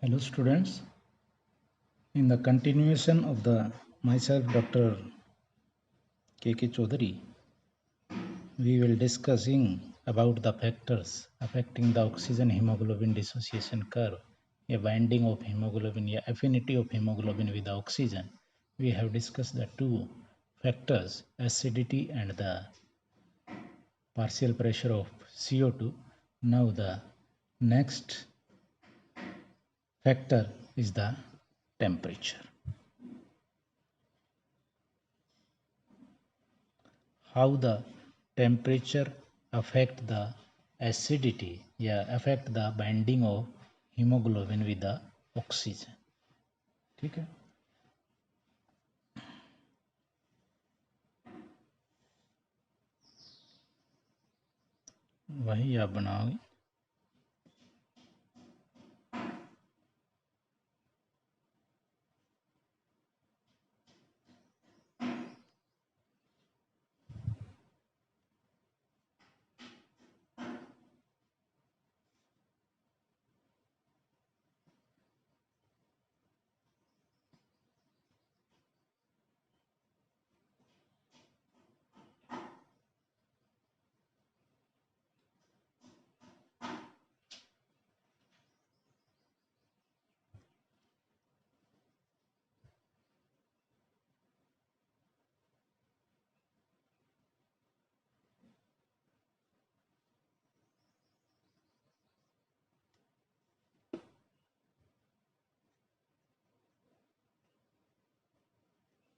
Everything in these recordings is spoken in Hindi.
Hello students, in the continuation of the myself Dr. K.K. Chaudhary, we will discussing about the factors affecting the oxygen hemoglobin dissociation curve, a binding of hemoglobin, a affinity of hemoglobin with the oxygen. We have discussed the two factors, acidity and the partial pressure of CO2. Now the next factor is the temperature. How the temperature affect the acidity, affect the binding of hemoglobin with the oxygen. ठीक है, वही आप बनाओगे.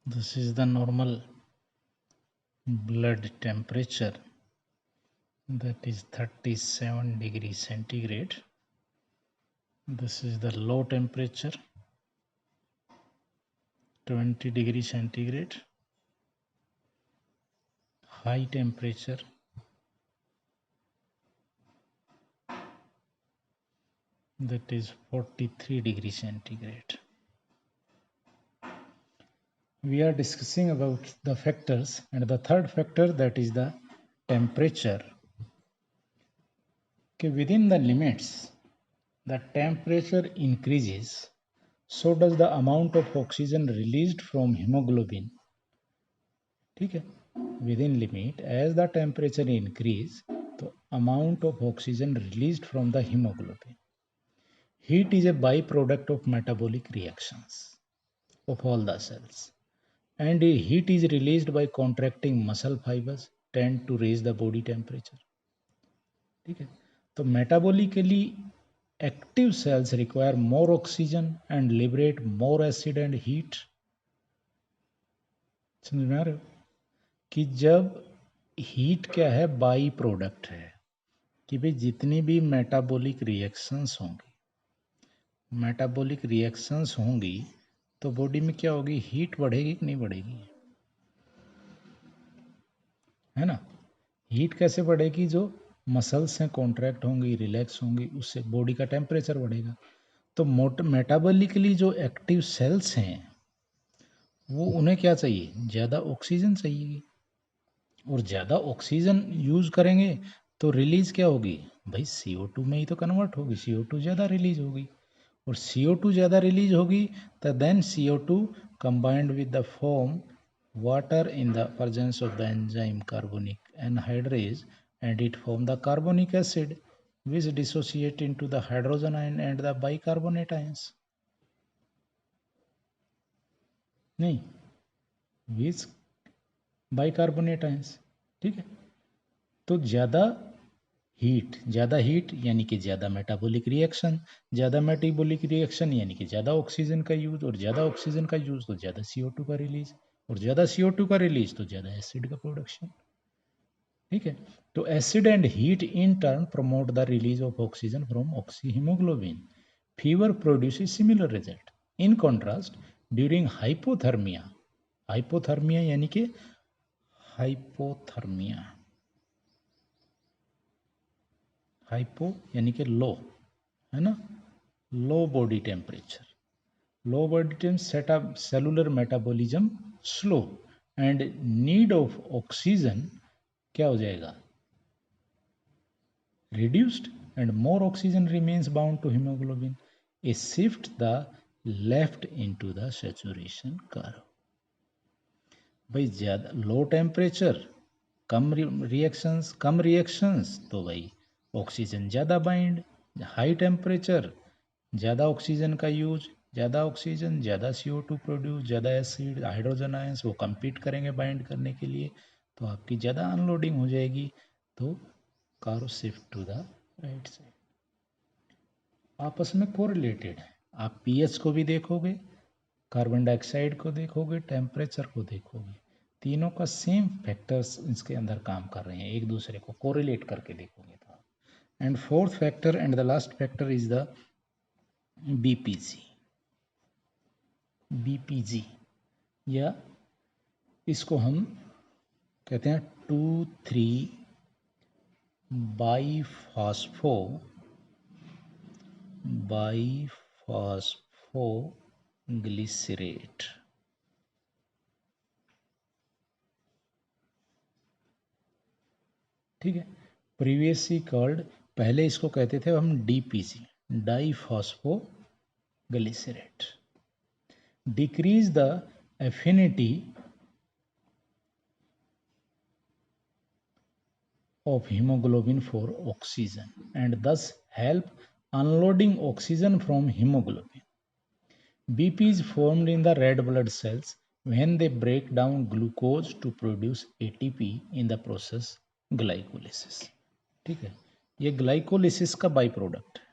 This is the normal blood temperature, that is 37 degrees centigrade. This is the low temperature, 20 degrees centigrade. High temperature, that is 43 degrees centigrade. We are discussing about the factors, and the third factor, that is the temperature. Okay, within the limits, the temperature increases, so does the amount of oxygen released from hemoglobin. ठीक है, within limit, as the temperature increase, the amount of oxygen released from the hemoglobin. Heat is a byproduct of metabolic reactions of all the cells, and heat is released by contracting muscle fibers tend to raise the body temperature. ठीक है, तो metabolically active cells require more oxygen and liberate more acid and heat. समझ में आ रहे हो कि जब हीट क्या है, बाई प्रोडक्ट है, कि भाई जितनी भी मेटाबॉलिक रिएक्शंस होंगी तो बॉडी में क्या होगी, हीट बढ़ेगी कि नहीं बढ़ेगी, है ना. हीट कैसे बढ़ेगी, जो मसल्स हैं कॉन्ट्रैक्ट होंगी, रिलैक्स होंगी, उससे बॉडी का टेम्परेचर बढ़ेगा. तो मेटाबॉलिकली जो एक्टिव सेल्स हैं वो, उन्हें क्या चाहिए, ज़्यादा ऑक्सीजन चाहिए, और ज़्यादा ऑक्सीजन यूज़ करेंगे तो रिलीज क्या होगी भाई, CO2 में ही तो कन्वर्ट होगी, CO2 ज़्यादा रिलीज होगी, और CO2 ज़्यादा रिलीज होगी तो then CO2 combined with the form water in the presence of the enzyme carbonic anhydrase, and it form the carbonic acid which dissociate into the hydrogen ion and the bicarbonate ions. नहीं, which bicarbonate ions. ठीक है, तो ज़्यादा हीट यानी कि ज़्यादा मेटाबॉलिक रिएक्शन, ज़्यादा मेटाबॉलिक रिएक्शन यानी कि ज़्यादा ऑक्सीजन का यूज़, और ज़्यादा ऑक्सीजन का यूज़ तो ज़्यादा CO2 का रिलीज, और ज़्यादा CO2 का रिलीज तो ज़्यादा एसिड का प्रोडक्शन. ठीक है, तो acid and heat in turn promote the release of oxygen from oxy haemoglobin. Fever produces similar result. In contrast, during hypothermia यानी कि हाइपो यानी कि लो, है ना, low body temperature, low body temp set up cellular metabolism slow, and need of oxygen क्या हो जाएगा, reduced, and more oxygen remains bound to haemoglobin. it shifts the left into the saturation curve. भाई ज़्यादा लो टेम्परेचर कम रिएक्शंस तो भाई ऑक्सीजन ज़्यादा बाइंड, हाई टेम्परेचर ज़्यादा ऑक्सीजन का यूज, ज़्यादा ऑक्सीजन ज़्यादा CO2 प्रोड्यूस, ज़्यादा एसिड हाइड्रोजन आयंस वो compete करेंगे बाइंड करने के लिए, तो आपकी ज़्यादा अनलोडिंग हो जाएगी, तो curve shift to the right side. आपस में कोरिलेटेड है, आप पीएच को भी देखोगे, कार्बन डाइऑक्साइड को देखोगे, टेम्परेचर को देखोगे, तीनों का सेम फैक्टर्स इसके अंदर काम कर रहे हैं, एक दूसरे को कोरिलेट करके देखोगे तो। And fourth factor and the last factor is the BPG. BPG या इसको हम कहते हैं 2,3 बाईफॉस्फोग्लिसरेट। ठीक है, प्रीवियसली कॉल्ड, पहले इसको कहते थे हम DPG, diphosphoglycerate. Decrease the affinity of hemoglobin for oxygen and thus help unloading oxygen from hemoglobin. BP is formed in the red blood cells when they break down glucose to produce ATP in the process glycolysis. ठीक है, ये ग्लाइकोलिसिस का बाई प्रोडक्ट है,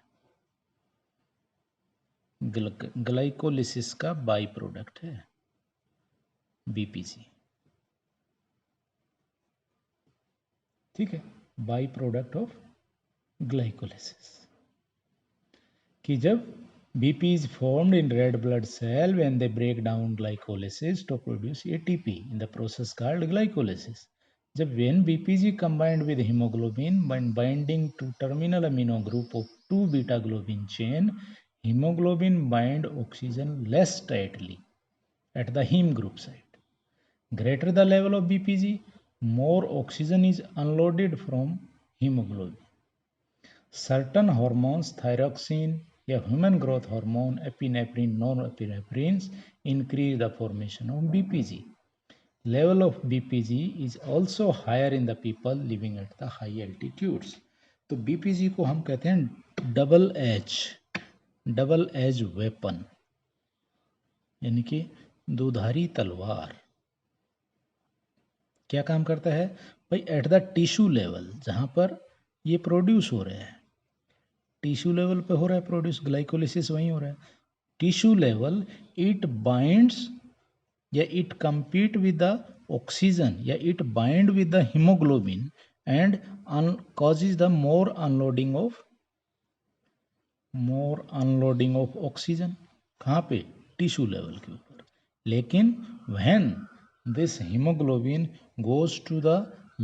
ग्लाइकोलिसिस का बाई प्रोडक्ट है बीपीसी। ठीक है, बाई प्रोडक्ट ऑफ ग्लाइकोलिसिस, कि जब BP is formed in red blood cell when they break down glycolysis to produce ATP in the process called glycolysis. जब when BPG combined with hemoglobin when binding to terminal amino group of 2 beta globin chain, hemoglobin bind oxygen less tightly at the heme group site. Greater the level of BPG, more oxygen is unloaded from hemoglobin. Certain hormones, thyroxine या human growth hormone, epinephrine, norepinephrine increase the formation of BPG. Level of BPG is also higher in the people living at the high altitudes. तो BPG को हम कहते हैं डबल एज वेपन, यानी कि दुधारी तलवार। क्या काम करता है भाई? एट द टिश्यू लेवल, जहाँ पर ये प्रोड्यूस हो रहे हैं, टिश्यू लेवल पे हो रहा है प्रोड्यूस, ग्लाइकोलिसिस वहीं हो रहा है। टिश्यू लेवल इट बाइंड्स या it compete with the oxygen या it bind with the hemoglobin and causes the more unloading of oxygen। कहाँ पे? टिश्यू लेवल के ऊपर। लेकिन when this hemoglobin goes to the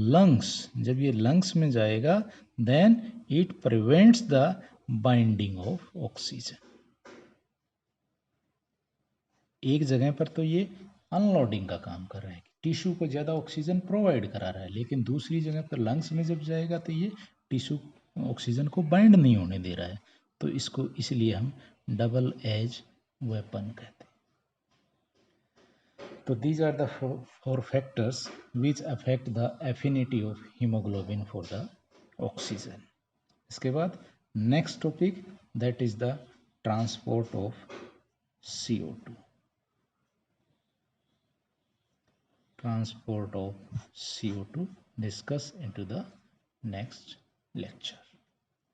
lungs, जब ये lungs में जाएगा, then it prevents the binding of oxygen। एक जगह पर तो ये अनलोडिंग का काम कर रहा है, टिश्यू को ज़्यादा ऑक्सीजन प्रोवाइड करा रहा है, लेकिन दूसरी जगह पर लंग्स में जब जाएगा तो ये टिश्यू ऑक्सीजन को बाइंड नहीं होने दे रहा है, तो इसको इसलिए हम डबल एज वेपन कहते हैं। तो these are the four factors which affect the affinity of haemoglobin for the oxygen. इसके बाद next topic that is the transport of CO2। Transport of CO2 discuss into the next lecture.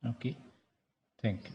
Okay, thank you.